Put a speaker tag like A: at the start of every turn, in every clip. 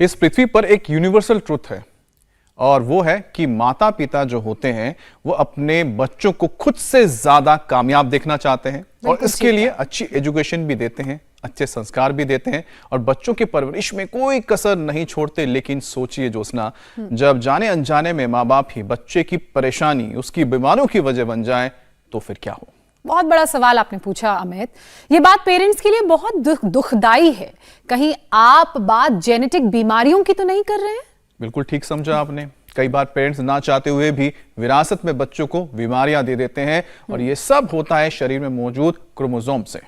A: इस पृथ्वी पर एक यूनिवर्सल ट्रुथ है और वो है कि माता पिता जो होते हैं वो अपने बच्चों को खुद से ज्यादा कामयाब देखना चाहते हैं और इसके लिए अच्छी एजुकेशन भी देते हैं, अच्छे संस्कार भी देते हैं और बच्चों की परवरिश में कोई कसर नहीं छोड़ते। लेकिन सोचिए ज्योत्सना, जब जाने अनजाने में माँ बाप ही बच्चे की परेशानी, उसकी बीमारियों की वजह बन जाए तो फिर क्या हो।
B: बहुत बड़ा सवाल आपने पूछा अमित। ये बात पेरेंट्स के लिए बहुत दुखदाई है। कहीं आप बात जेनेटिक बीमारियों की तो नहीं कर रहे हैं?
A: बिल्कुल ठीक समझा आपने। कई बार पेरेंट्स ना चाहते हुए भी विरासत में बच्चों को बीमारियां दे देते हैं और ये सब होता है शरीर में मौजूद क्रोमोसोम से।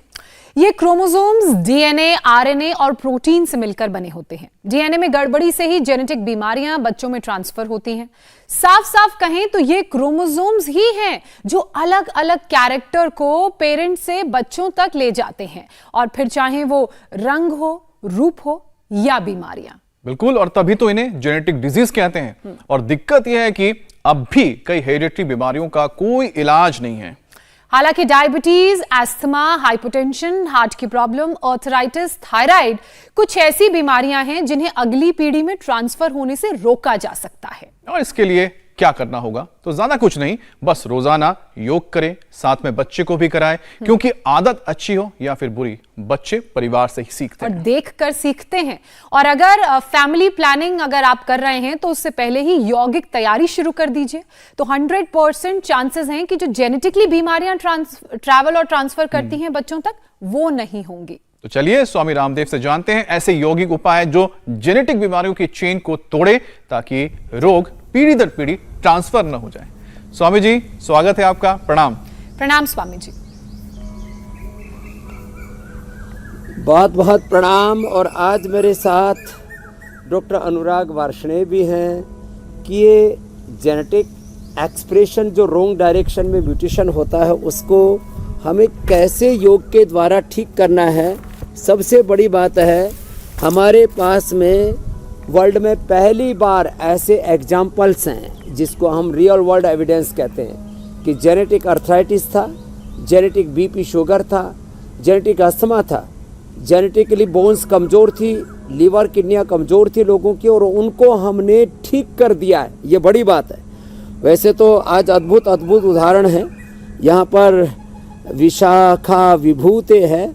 B: ये क्रोमोसोम्स डीएनए, आरएनए और प्रोटीन से मिलकर बने होते हैं। डीएनए में गड़बड़ी से ही जेनेटिक बीमारियां बच्चों में ट्रांसफर होती हैं। साफ साफ कहें तो ये क्रोमोसोम्स ही हैं जो अलग अलग कैरेक्टर को पेरेंट्स से बच्चों तक ले जाते हैं, और फिर चाहे वो रंग हो, रूप हो या बीमारियां।
A: बिल्कुल, और तभी तो इन्हें जेनेटिक डिजीज कहते हैं। और दिक्कत यह है कि अब भी कई हेरिडिटरी बीमारियों का कोई इलाज नहीं है।
B: हालांकि डायबिटीज, अस्थमा, हाइपरटेंशन, हार्ट की प्रॉब्लम, आर्थराइटिस, थायराइड कुछ ऐसी बीमारियां हैं जिन्हें अगली पीढ़ी में ट्रांसफर होने से रोका जा सकता है।
A: और इसके लिए क्या करना होगा? तो ज्यादा कुछ नहीं, बस रोजाना योग करें, साथ में बच्चे को भी कराएं, क्योंकि आदत अच्छी हो या फिर बुरी, बच्चे परिवार से ही सीखते हैं
B: और देखकर सीखते हैं। और अगर फैमिली प्लानिंग अगर आप कर रहे हैं तो उससे पहले ही यौगिक तैयारी शुरू कर दीजिए, तो 100% चांसेस हैं कि जो जेनेटिकली बीमारियां ट्रैवल और ट्रांसफर करती हैं बच्चों तक, वो नहीं होंगी।
A: तो चलिए स्वामी रामदेव से जानते हैं ऐसे यौगिक उपाय जो जेनेटिक बीमारियों की चेन को तोड़े, ताकि रोग पीढ़ी दर पीढ़ी ट्रांसफर न हो जाए। स्वामी जी, स्वागत है आपका। प्रणाम।
B: प्रणाम स्वामी जी।
C: बहुत बहुत प्रणाम। और आज मेरे साथ डॉक्टर अनुराग वार्ष्णेय भी हैं कि ये जेनेटिक एक्सप्रेशन जो रॉन्ग डायरेक्शन में म्यूटेशन होता है उसको हमें कैसे योग के द्वारा ठीक करना है। सबसे बड़ी बात है, हमारे पास में वर्ल्ड में पहली बार ऐसे एग्जाम्पल्स हैं जिसको हम रियल वर्ल्ड एविडेंस कहते हैं कि जेनेटिक अर्थराइटिस था, जेनेटिक बीपी शुगर था, जेनेटिक अस्थमा था, जेनेटिकली बोन्स कमज़ोर थी, लीवर किडनियाँ कमज़ोर थी लोगों की, और उनको हमने ठीक कर दिया है। ये बड़ी बात है। वैसे तो आज अद्भुत अद्भुत उदाहरण हैं। यहाँ पर विशाखा विभूते है,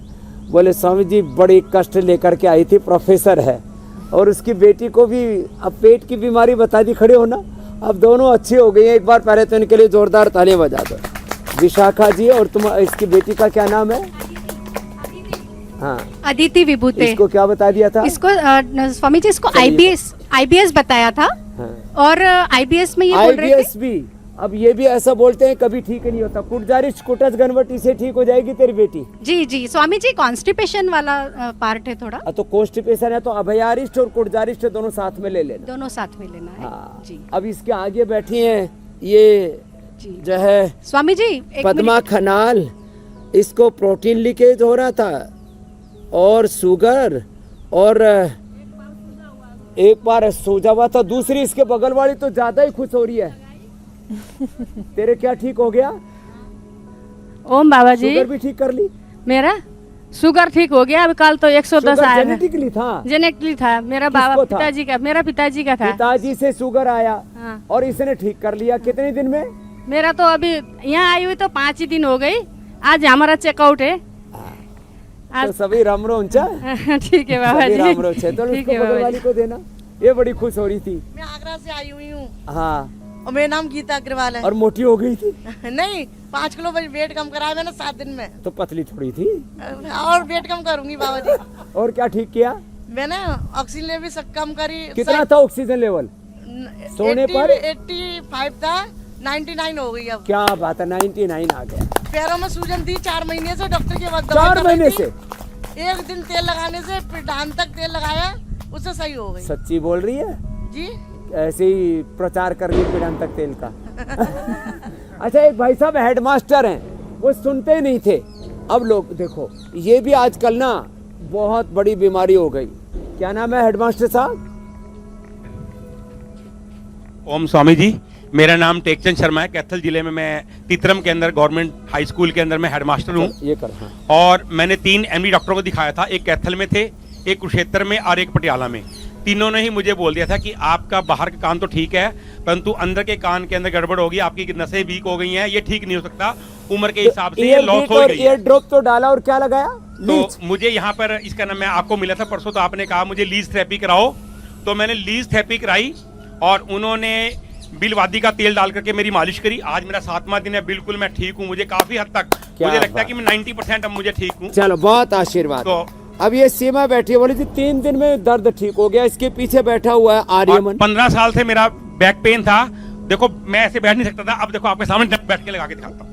C: बोले स्वामी जी बड़ी कष्ट लेकर के आई थी, प्रोफेसर है, और उसकी बेटी को भी अब पेट की बीमारी बता दी, खड़े हो ना। अब दोनों अच्छी हो गई हैं। एक बार पहले तो इनके लिए जोरदार तालियां बजा दो। विशाखा जी, और तुम इसकी बेटी का क्या नाम है? हाँ, अदिति विभूते। इसको क्या बता दिया था?
D: इसको स्वामी जी इसको आईबीएस बताया था।
C: हाँ।
D: और आईबीएस में ये बोल रहे थे
C: भी, अब ये भी ऐसा बोलते हैं कभी ठीक नहीं होता। कुटजारिश कुटज गनवटी से ठीक हो जाएगी तेरी बेटी।
D: जी जी स्वामी जी, कॉन्स्टिपेशन वाला पार्ट है थोड़ा।
C: तो कॉन्स्टिपेशन है तो अभयारिष्ट और कुटजारिष्ट दोनों साथ में ले लेना।
D: दोनों साथ में लेना है।
C: हाँ।
D: जी।
C: अब इसके आगे बैठी हैं ये जो है
D: स्वामी जी
C: पद्मा खनाल, इसको प्रोटीन लीकेज हो रहा था और शुगर, और एक बार सोजा हुआ था। दूसरी इसके बगल वाली तो ज्यादा ही खुश हो रही है। तेरे क्या ठीक हो गया?
E: ओम बाबा जी,
C: शुगर भी ठीक कर ली?
E: मेरा शुगर ठीक हो गया। अब कल तो 110 आया।
C: जेनेटिकली था?
E: जेनेटिकली था। मेरा बाबा पिताजी का, मेरा पिताजी का था।
C: पिताजी से शुगर आया।
E: हाँ।
C: और इसने ठीक कर लिया। कितने दिन में?
E: मेरा तो अभी यहाँ आई हुई तो 5 ही दिन हो गई। आज हमारा चेकआउट है।
C: तो सभी रामरोंचा।
E: ठीक है बाबा जी,
C: रामरोंचा। तो उसको बगल वाली को देना। ये बड़ी खुश हो रही थी।
F: मैं आगरा से आई हुई हूँ।
C: हाँ,
F: और मेरा नाम गीता अग्रवाल है।
C: और मोटी हो गई थी?
F: नहीं, 5 किलो वेट कम कराया मैंने 7 दिन में।
C: तो पतली थोड़ी थी।
F: और वेट कम करूंगी बाबा जी।
C: और क्या ठीक किया?
F: मैंने ऑक्सीजन लेवल भी कम करी।
C: कितना था ऑक्सीजन लेवल? सोने पर
F: 85 था, 99 हो गई अब।
C: क्या बात है, 99 आ गया।
F: पैरों में सूजन थी 4 महीने से, डॉक्टर के वक्त
C: 4 महीने से?
F: एक दिन तेल लगाने से पिठान तक तेल लगाया, उससे सही हो गई।
C: सच्ची बोल रही है
F: जी?
C: ऐसे ही प्रचार कर रही पिठान तक तेल का। अच्छा, एक भाई साहब हेडमास्टर हैं, वो सुनते ही नहीं थे। अब लोग देखो, ये भी आजकल ना बहुत बड़ी बीमारी हो गई। क्या नाम है हेडमास्टर साहब?
G: ओम स्वामी जी, मेरा नाम टेकचंद शर्मा है। कैथल जिले में मैं तीतरम के अंदर गवर्नमेंट हाई स्कूल के अंदर मैं हेडमास्टर हूँ।
C: ये कर। हाँ।
G: और मैंने 3 एमडी डॉक्टरों को दिखाया था। एक कैथल में थे, एक कुरुक्षेत्र में और एक पटियाला में। तीनों ने ही मुझे बोल दिया था कि आपका बाहर का कान तो ठीक है, परंतु अंदर के कान के अंदर गड़बड़ होगी, आपकी नसें वीक हो गई हैं, ये ठीक नहीं हो सकता, उम्र के हिसाब से ये लॉस हो गई है।
C: ईयर ड्रॉप तो डाला और क्या लगाया?
G: तो मुझे यहाँ पर इसका नाम, मैं आपको मिला था परसों, तो आपने कहा मुझे लीज थेरेपी कराओ, तो मैंने लीज थेरेपी कराई और उन्होंने बिलवादी का तेल डाल करके मेरी मालिश करी। आज मेरा 7वां दिन है, बिल्कुल मैं ठीक हूँ, मुझे काफी हद तक मुझे लगता है कि मैं 90% अब मुझे ठीक हूँ।
C: चलो बहुत आशीर्वाद।
G: तो
C: अब ये सीमा बैठी है, बोली थी 3 दिन में दर्द ठीक हो गया। इसके पीछे बैठा हुआ है आर्यमन।
G: 15 साल से मेरा बैक पेन था, देखो मैं ऐसे बैठ नहीं सकता था, अब देखो आपके सामने बैठ के लगा के दिखाता हूँ।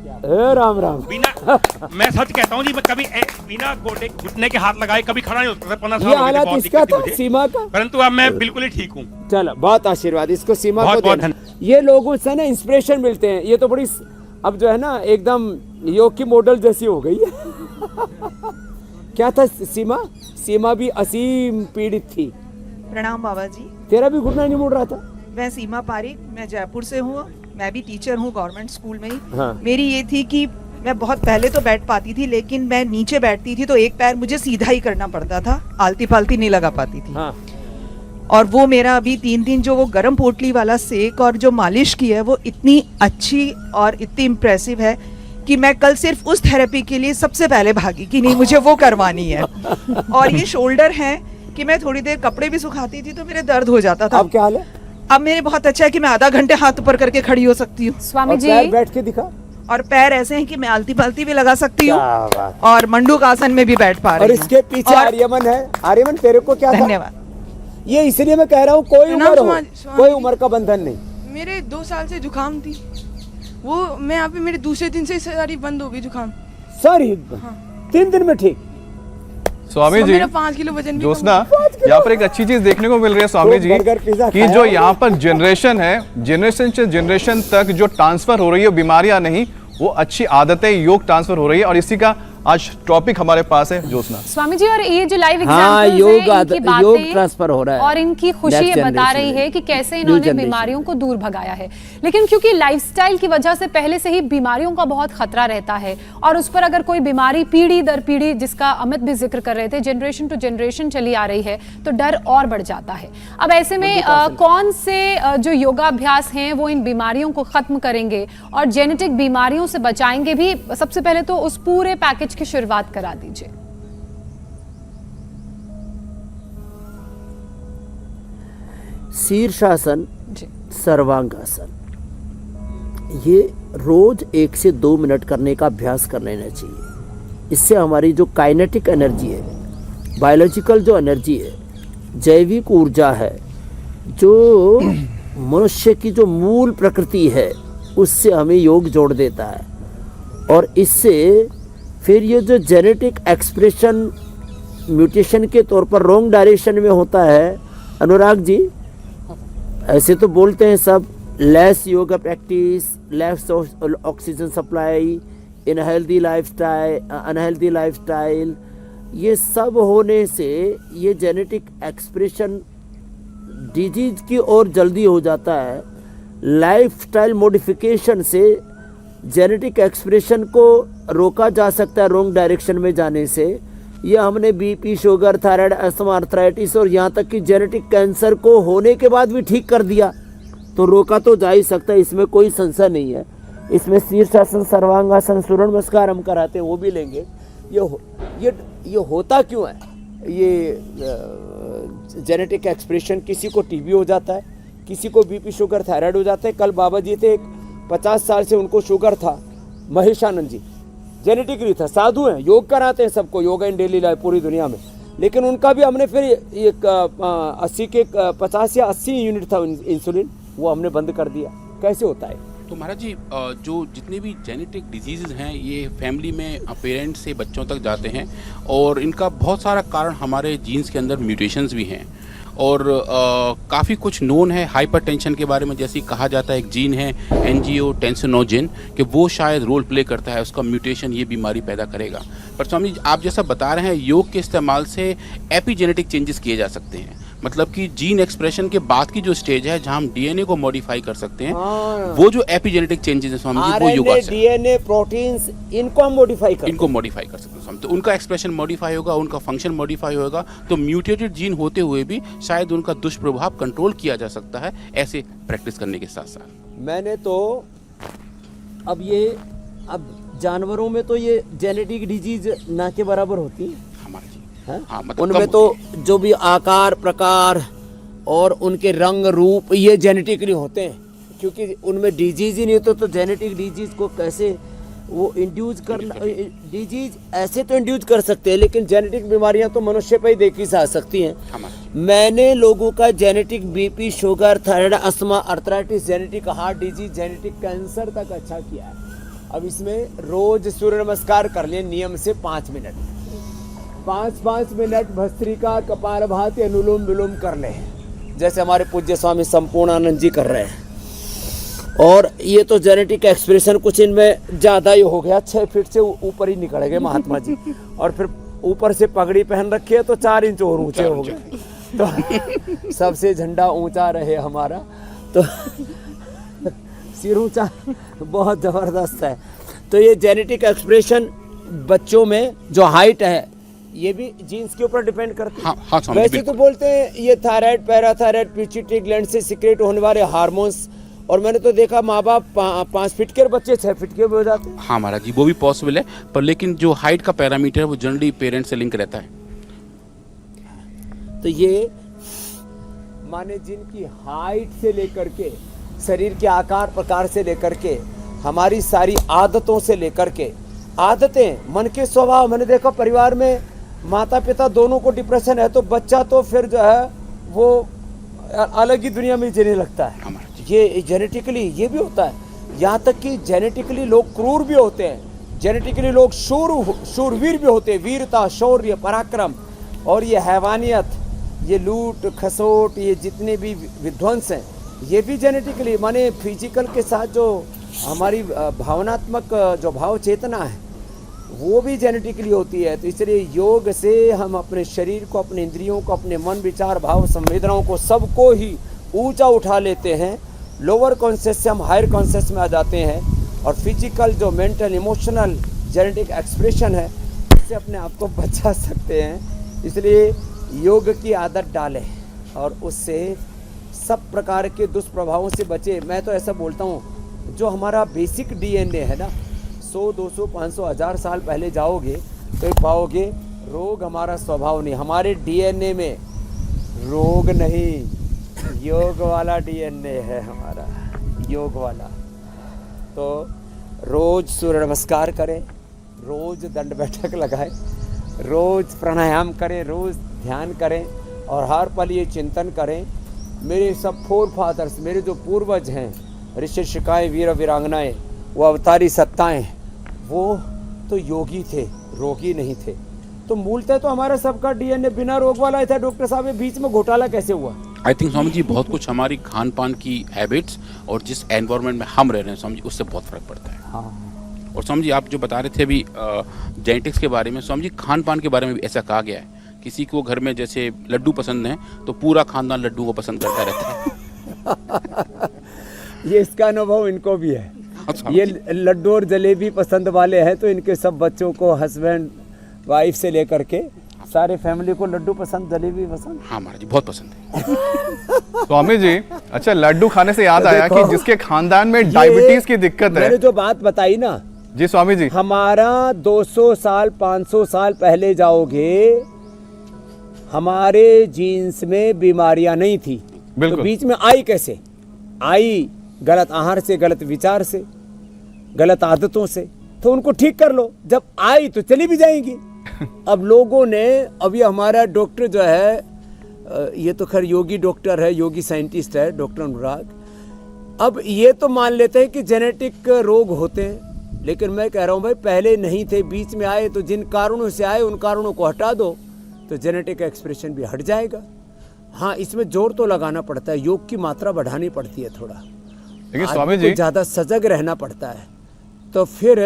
C: राम राम।
G: बिना मैं सच कहता हूँ जी, मैं कभी बिना गोटे घुटने के हाथ लगाए कभी खड़ा नहीं होता था। 15 साल
C: ये
G: हो गए थे,
C: हालत
G: बहुत
C: इसका
G: दिक्कत थी
C: था
G: मुझे,
C: सीमा का,
G: परंतु अब मैं बिल्कुल ही ठीक हूँ।
C: चलो बहुत आशीर्वाद इसको सीमा
G: बहुत
C: को
G: बहुत
C: देना। ये लोगों से ना इंस्पिरेशन मिलते हैं। ये तो बड़ी अब जो है ना एकदम योग की मॉडल जैसी हो गई है। क्या था सीमा? सीमा भी असीम पीड़ित थी।
H: प्रणाम बाबा जी।
C: तेरा भी घुटना नहीं मुड़ रहा था?
H: मैं सीमा पारिक, मैं जयपुर से हूँ, मैं भी टीचर हूँ गवर्नमेंट स्कूल में ही।
C: हाँ।
H: मेरी ये थी कि मैं बहुत पहले तो बैठ पाती थी, लेकिन मैं नीचे बैठती थी तो एक पैर मुझे सीधा ही करना पड़ता था, आलती पालती नहीं लगा पाती थी।
C: हाँ।
H: और वो मेरा अभी 3 दिन जो वो गरम पोटली वाला सेक और जो मालिश की है वो इतनी अच्छी और इतनी इम्प्रेसिव है कि मैं कल सिर्फ उस थेरेपी के लिए सबसे पहले भागी कि नहीं मुझे वो करवानी है। और ये शोल्डर है कि मैं थोड़ी देर कपड़े भी सुखाती थी तो मेरे दर्द हो जाता था।
C: अब क्या हाल है?
H: अब मेरे बहुत अच्छा है कि मैं आधा घंटे हाथ ऊपर करके खड़ी हो सकती हूँ।
B: स्वामी
C: और
B: जी,
C: पैर बैठ के दिखा।
H: और पैर ऐसे हैं कि मैं आलती पालती भी लगा सकती हूँ
C: क्या बात।
H: और मंडूक आसन में भी बैठ पा
C: और
H: रही हूँ।
C: इसके पीछे
H: और-
C: आर्यमन है। आर्यमन तेरे को क्या था?
H: धन्यवाद।
C: ये इसलिए मैं कह रहा हूँ कोई
I: प्रणाम
C: उम्र हो,
I: स्वामी
C: कोई
I: जी।
C: उम्र का बंधन नहीं।
I: मेरे 2 साल से जुकाम थी, वो मैं यहाँ पे मेरे दूसरे दिन से सारी बंद हो गई जुकाम।
C: सॉरी 3 दिन में ठीक।
A: स्वामी
I: और
A: जी,
I: मेरा 5 किलो वजन भी
A: ज्योत्सना,
I: कम हो गया।
A: यहाँ पर एक अच्छी चीज देखने को मिल रही है स्वामी जी,
C: बर्गर, पिज़्ज़ा
A: कि
C: खाया
A: जो
C: होगा।
A: यहाँ पर जनरेशन है, जनरेशन से जनरेशन तक जो ट्रांसफर हो रही है, बीमारियां नहीं, वो अच्छी आदतें योग ट्रांसफर हो रही है। और इसी का आज टॉपिक हमारे पास है ज्योत्सना।
B: स्वामी जी, और ये जो लाइव
C: हाँ,
B: एग्जांपल्स
C: योग
B: हैं, इनकी
C: योग
B: बातें
C: ट्रांसफर हो रहा है
B: और इनकी खुशी
C: Next
B: ये बता
C: generation
B: रही
C: में।
B: है कि कैसे
C: New
B: इन्होंने
C: generation।
B: बीमारियों को दूर भगाया है। लेकिन क्योंकि लाइफस्टाइल की वजह से पहले से ही बीमारियों का बहुत खतरा रहता है, और उस पर अगर कोई बीमारी पीढ़ी दर पीढ़ी, जिसका अमित भी जिक्र कर रहे थे, जनरेशन टू जनरेशन चली आ रही है, तो डर और बढ़ जाता है। अब ऐसे में कौन से जो योगाभ्यास हैं वो इन बीमारियों को खत्म करेंगे और जेनेटिक बीमारियों से बचाएंगे भी? सबसे पहले तो उस पूरे पैकेज की शुरुआत करा दीजिए।
C: शीर्षासन,
B: जी,
C: सर्वांगासन, ये रोज 1 से 2 मिनट करने का अभ्यास कर लेना चाहिए। इससे हमारी जो काइनेटिक एनर्जी है, बायोलॉजिकल जो एनर्जी है, जैविक ऊर्जा है, जो मनुष्य की जो मूल प्रकृति है, उससे हमें योग जोड़ देता है। और इससे फिर ये जो जेनेटिक एक्सप्रेशन म्यूटेशन के तौर पर रॉन्ग डायरेक्शन में होता है, अनुराग जी ऐसे तो बोलते हैं सब, less yoga practice, less oxygen supply, unhealthy lifestyle, ये सब होने से ये जेनेटिक एक्सप्रेशन डिजीज की ओर जल्दी हो जाता है। लाइफस्टाइल मॉडिफिकेशन से जेनेटिक एक्सप्रेशन को रोका जा सकता है रॉन्ग डायरेक्शन में जाने से। ये हमने BP, sugar, thyroid, asthma, arthritis और यहाँ तक कि जेनेटिक कैंसर को होने के बाद भी ठीक कर दिया, तो रोका तो जा ही सकता है, इसमें कोई संशय नहीं है। इसमें शीर्षासन, सर्वांगासन, सूर्य नमस्कार हम कराते हैं, वो भी लेंगे। ये होता क्यों है? ये जेनेटिक एक्सप्रेशन, किसी को टीबी हो जाता है, किसी को बीपी, शुगर, थायराइड हो जाता है। कल बाबा जी थे, 50 साल से उनको शुगर था, महेशानंद जी, जेनेटिकली था, साधु हैं, योग कराते हैं सबको, योगा इन डेली लाइफ पूरी दुनिया में, लेकिन उनका भी हमने फिर एक 50 या 80 यूनिट था इंसुलिन, वो हमने बंद कर दिया। कैसे होता है?
J: तो महाराज जी, जो जितने भी जेनेटिक डिजीज़ हैं ये फैमिली में पेरेंट्स से बच्चों तक जाते हैं, और इनका बहुत सारा कारण हमारे जीन्स के अंदर म्यूटेशंस भी हैं। और काफ़ी कुछ नोन है हाइपरटेंशन के बारे में, जैसे कहा जाता है एक जीन है एंजियोटेंसिनोजेन, कि वो शायद रोल प्ले करता है, उसका म्यूटेशन ये बीमारी पैदा करेगा। पर स्वामी जी, आप जैसा बता रहे हैं योग के इस्तेमाल से एपिजेनेटिक चेंजेस किए जा सकते हैं, मतलब कि जीन एक्सप्रेशन के बाद की जो स्टेज है जहां हम डीएनए को मॉडिफाई कर सकते हैं,
C: हाँ।
J: वो जो एपिजेनेटिक चेंजेस हैं स्वामी जी, वो योगा से
C: डीएनए प्रोटीन्स इनको हम मॉडिफाई कर
J: इनको मॉडिफाई कर सकते हैं स्वामी। तो उनका एक्सप्रेशन मॉडिफाई होगा, उनका फंक्शन मॉडिफाई होगा, तो म्यूटेटेड जीन होते हुए भी शायद उनका दुष्प्रभाव कंट्रोल किया जा सकता है ऐसे प्रैक्टिस करने के साथ साथ।
C: मैंने तो अब जानवरों में तो ये जेनेटिक डिजीज ना के बराबर होती है
J: हमारे जी
C: हैं?
J: हाँ, मतलब
C: उनमें
J: कम
C: तो जो भी आकार प्रकार और उनके रंग रूप ये जेनेटिकली होते हैं, क्योंकि उनमें डिजीज ही नहीं होता तो जेनेटिक डिजीज को कैसे वो इंड्यूस करना। डिजीज ऐसे तो इंड्यूस कर सकते हैं, लेकिन जेनेटिक बीमारियां तो मनुष्य पे ही देखी जा सकती हैं। मैंने लोगों का genetic BP, sugar, thyroid, asthma, arthritis, genetic heart disease, genetic cancer तक अच्छा किया है। अब इसमें रोज सूर्य नमस्कार कर लें नियम से 5 मिनट, 5 मिनट भस्त्रिका, कपालभाति, अनुलोम विलोम कर लें, जैसे हमारे पूज्य स्वामी संपूर्णानंद जी कर रहे हैं। और ये तो जेनेटिक एक्सप्रेशन कुछ इनमें ज़्यादा ही हो गया, 6 फीट से ऊपर ही निकल गए महात्मा जी, और फिर ऊपर से पगड़ी पहन रखी है तो 4 इंच और ऊंचे हो गए, तो सबसे झंडा ऊंचा रहे हमारा, तो सिर ऊंचा बहुत ज़बरदस्त है। तो ये जेनेटिक एक्सप्रेशन बच्चों में जो हाइट है ये भी जीन्स के ऊपर डिपेंड करती है।
J: हाँ,
C: वैसे तो बोलते हैं ये थायराइड, पैराथायराइड, पिट्यूटरी ग्लैंड से सिक्रेट होने वाले हार्मोन्स, और मैंने तो देखा माँ बाप 5 फीट के बच्चे 6 फीट के भी हो जाते हैं।
J: हाँ महाराज जी, वो भी पॉसिबल है, पर लेकिन जो हाइट का पैरामीटर है वो जनरली पेरेंट से लिंक रहता है।
C: तो ये माने जिनकी हाइट से लेकर के शरीर के आकार प्रकार से लेकर के हमारी सारी आदतों से लेकर के आदतें, मन के स्वभाव, मैंने देखा परिवार में माता पिता दोनों को डिप्रेशन है तो बच्चा तो फिर जो है वो अलग ही दुनिया में जीने लगता है। ये जेनेटिकली ये भी होता है, यहाँ तक कि जेनेटिकली लोग क्रूर भी होते हैं, जेनेटिकली लोग शूरवीर भी होते हैं, वीरता, शौर्य, पराक्रम, और ये हैवानियत, ये लूट खसोट, ये जितने भी विध्वंस हैं ये भी जेनेटिकली, माने फिजिकल के साथ जो हमारी भावनात्मक जो भाव चेतना है वो भी जेनेटिकली होती है। तो इसलिए योग से हम अपने शरीर को, अपने इंद्रियों को, अपने मन, विचार, भाव, संवेदनाओं को सबको ही ऊंचा उठा लेते हैं। लोअर कॉन्शियस से हम हायर कॉन्शियस में आ जाते हैं, और फिजिकल जो मेंटल इमोशनल जेनेटिक एक्सप्रेशन है इससे अपने आप को बचा सकते हैं। इसलिए योग की आदत डालें और उससे सब प्रकार के दुष्प्रभावों से बचे। मैं तो ऐसा बोलता हूँ, जो हमारा बेसिक डीएनए है ना, 100, 200, 500, 1000 साल पहले जाओगे तो पाओगे रोग हमारा स्वभाव नहीं, हमारे डीएनए में रोग नहीं, योग वाला डीएनए है हमारा, योग वाला। तो रोज सूर्य नमस्कार करें, रोज दंड बैठक लगाएं, रोज प्राणायाम करें, रोज ध्यान करें, और हर पल ये चिंतन करें, मेरे सब 4 फादर्स, मेरे जो पूर्वज हैं, ऋषि शिकाएँ, वीर वीरांगनाएं, वो अवतारी सत्ताएं, वो तो योगी थे, रोगी नहीं थे। तो मूलतः तो हमारा सबका डीएनए बिना रोग वाला ही था। डॉक्टर साहब, बीच में घोटाला कैसे हुआ?
J: आई थिंक स्वामी जी बहुत कुछ हमारी खान पान की हैबिट्स और जिस एनवायरनमेंट में हम रह रहे हैं स्वामी जी, उससे बहुत फर्क पड़ता है।
C: हाँ।
J: और स्वामी जी आप जो बता रहे थे अभी जेनेटिक्स के बारे में, स्वामी जी खान पान के बारे में भी ऐसा कहा गया है, किसी को घर में जैसे लड्डू पसंद है तो पूरा खानदान लड्डू को पसंद करता रहता है।
C: ये इसका अनुभव इनको भी है। ये लड्डू और जलेबी पसंद वाले हैं तो इनके सब बच्चों को, हस्बैंड वाइफ से लेकर के सारे फैमिली को लड्डू पसंद, जलेबी पसंद।
J: हाँ महाराज जी बहुत पसंद है।
A: स्वामी जी, अच्छा लड्डू खाने से याद आया कि जिसके खानदान में डायबिटीज की दिक्कत है,
C: मैंने जो बात बताई ना
A: जी स्वामी जी,
C: हमारा 200 साल 500 साल पहले जाओगे, हमारे जीन्स में बीमारियां नहीं थी, तो बीच में आई कैसे? आई गलत आहार से, गलत विचार से, गलत आदतों से। तो उनको ठीक कर लो, जब आई तो चली भी जाएंगी। अब लोगों ने, अब ये हमारा डॉक्टर जो है, ये तो खैर योगी डॉक्टर है, योगी साइंटिस्ट है डॉक्टर अनुराग, अब ये तो मान लेते हैं कि जेनेटिक रोग होते हैं, लेकिन मैं कह रहा हूँ भाई पहले नहीं थे, बीच में आए, तो जिन कारणों से आए उन कारणों को हटा दो तो जेनेटिक एक्सप्रेशन भी हट जाएगा। हाँ, इसमें जोर तो लगाना पड़ता है, योग की मात्रा बढ़ानी पड़ती है थोड़ा,
A: लेकिन स्वामी जी
C: ज़्यादा सजग रहना पड़ता है। तो फिर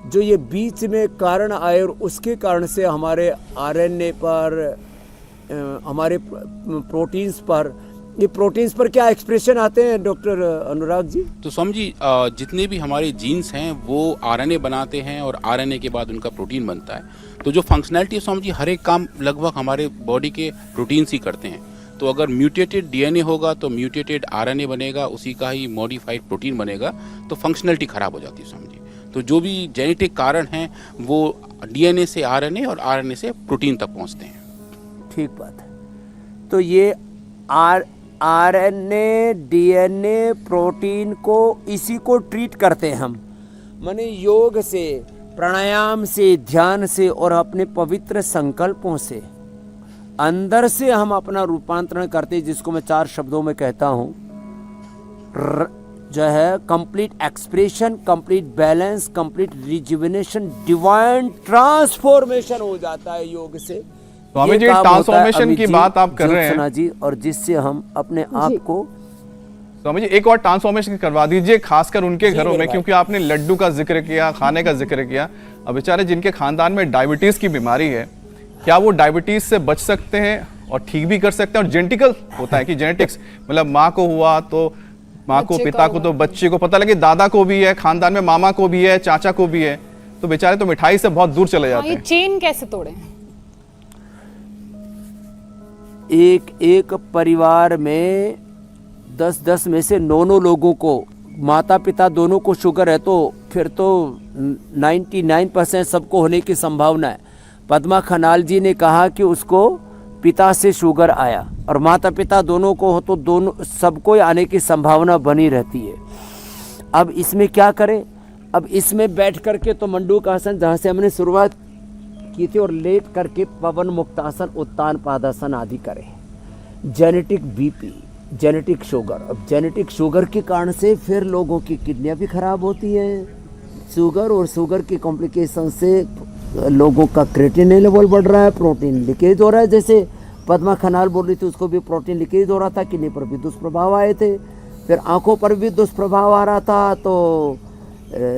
C: जो ये बीच में कारण आए और उसके कारण से हमारे आरएनए पर हमारे प्रोटीन्स पर, ये प्रोटीन्स पर क्या एक्सप्रेशन आते हैं डॉक्टर अनुराग जी?
J: तो स्वामी जी, जितने भी हमारे जीन्स हैं वो आरएनए बनाते हैं और आरएनए के बाद उनका प्रोटीन बनता है। तो जो फंक्शनैलिटी है स्वामी जी, हर एक काम लगभग हमारे बॉडी के प्रोटीन्स ही करते हैं। तो अगर म्यूटेटेड डीएनए होगा तो म्यूटेटेड आरएनए बनेगा, उसी का ही मॉडिफाइड प्रोटीन बनेगा, तो फंक्शनैलिटी खराब हो जाती है स्वामी जी। तो जो भी जेनेटिक कारण हैं वो डीएनए से आरएनए और आरएनए से प्रोटीन तक पहुंचते हैं।
C: ठीक बात है। तो ये आरएनए, डीएनए, प्रोटीन को, इसी को ट्रीट करते हैं हम, माने योग से, प्राणायाम से, ध्यान से और अपने पवित्र संकल्पों से अंदर से हम अपना रूपांतरण करते, जिसको मैं 4 शब्दों में कहता हूँ, जो है complete expression, complete balance, complete rejuvenation, divine transformation हो जाता है योग से।
A: स्वामी जी, ट्रांसफॉर्मेशन की बात आप कर रहे हैं
C: जी, और जिससे हम अपने आप को,
A: स्वामी जी एक और ट्रांसफॉर्मेशन करवा दीजिए, खासकर उनके घरों में, क्योंकि आपने लड्डू का जिक्र किया, खाने का जिक्र किया। अब बेचारे जिनके खानदान में डायबिटीज की बीमारी है, क्या वो डायबिटीज से बच सकते हैं और ठीक भी कर सकते हैं? और जेनेटिकल होता है कि जेनेटिक्स, मतलब माँ को हुआ तो माँ को, पिता को तो बच्चे को, पता लगे दादा को भी है, खानदान में मामा को भी है, चाचा को भी है, तो बेचारे तो मिठाई से बहुत दूर चले जाते हैं।
B: ये चेन कैसे तोड़े?
C: एक परिवार में 10 में से 9 लोगों को, माता पिता दोनों को शुगर है, तो फिर तो 99% सबको होने की संभावना है। पद्मा खनाल जी ने कहा कि उसको पिता से शुगर आया और माता पिता दोनों को हो तो दोनों, सबको आने की संभावना बनी रहती है। अब इसमें क्या करें? अब इसमें बैठ करके तो मंडूक आसन, जहाँ से हमने शुरुआत की थी, और लेट करके पवन मुक्तासन, उत्तान पादासन आदि करें। जेनेटिक बीपी, जेनेटिक शुगर, अब जेनेटिक शुगर के कारण से फिर लोगों की किडनियाँ भी खराब होती हैं। शुगर और शुगर की कॉम्प्लिकेशन से लोगों का क्रिएटिनिन लेवल बढ़ रहा है, प्रोटीन लीकेज हो रहा है। जैसे पद्मा खनाल बोल रही थी, उसको भी प्रोटीन लीकेज हो रहा था, किडनी पर भी दुष्प्रभाव आए थे, फिर आंखों पर भी दुष्प्रभाव आ रहा था, तो